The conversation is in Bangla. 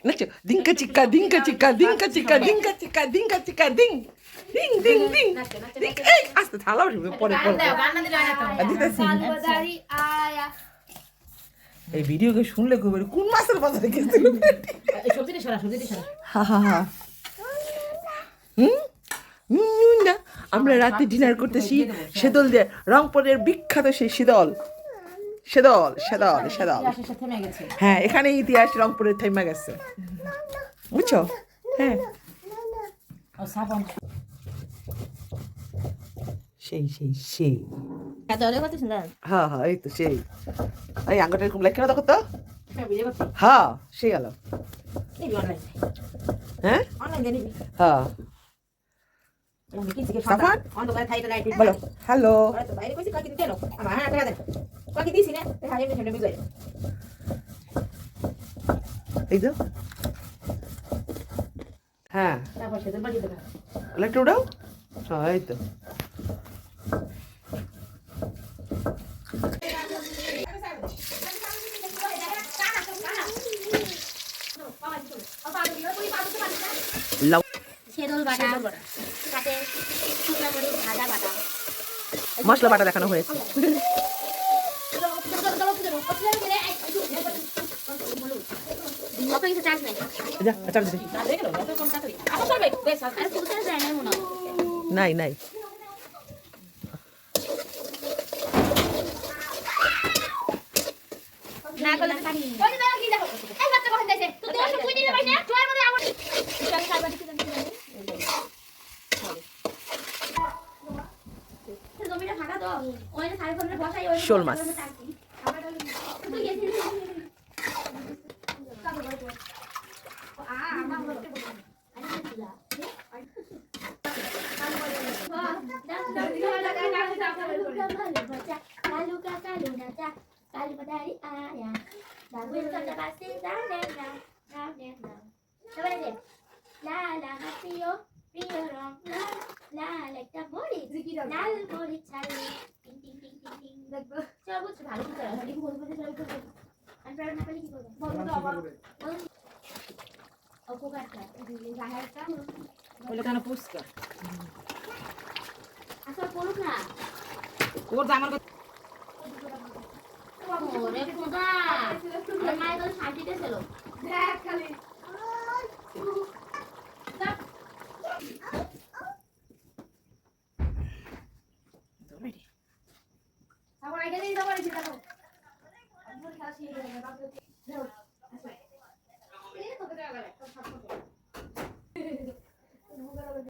নাচো ডিঙ্কা চিক্কা ডিঙ্কা চিক্কা ডিঙ্কা চিক্কা ডিঙ্কা চিক্কা ডিঙ্কা চিক্কা ডিং ডিং ডিং ডিং ডিং এই আস্তে থালা উঠবে পরে পরে দিতেছি এই ভিডিওকে শুনলে কবে কোন মাছের বাজারে গেছিল সবজিটা সরা হা হা হা না আমরা রাতে ডিনার করতেছি সেদল দিয়ে রংপুরের বিখ্যাত সেই সেদল সেদল সেদল সেদল হ্যাঁ এখানে ইতিহাস রংপুরের থেমে গেছে বুঝছো হ্যাঁ সেই সেই সেই হ্যাঁ হ্যাঁ এই তো সেই এই আঙ্গুটার কুমলাই কেন দেখো তো হ্যাঁ সেই গেল হ্যাঁ হ্যাঁ সাফান বলো হ্যালো এই তো হ্যাঁ লাইট উঠাও হ্যাঁ এই তো মশলা বাটা দেখানো হয়েছে নাই নাই শোল মাছ ওরে খোদা আমার মায়ের তো শান্তিতে ছিল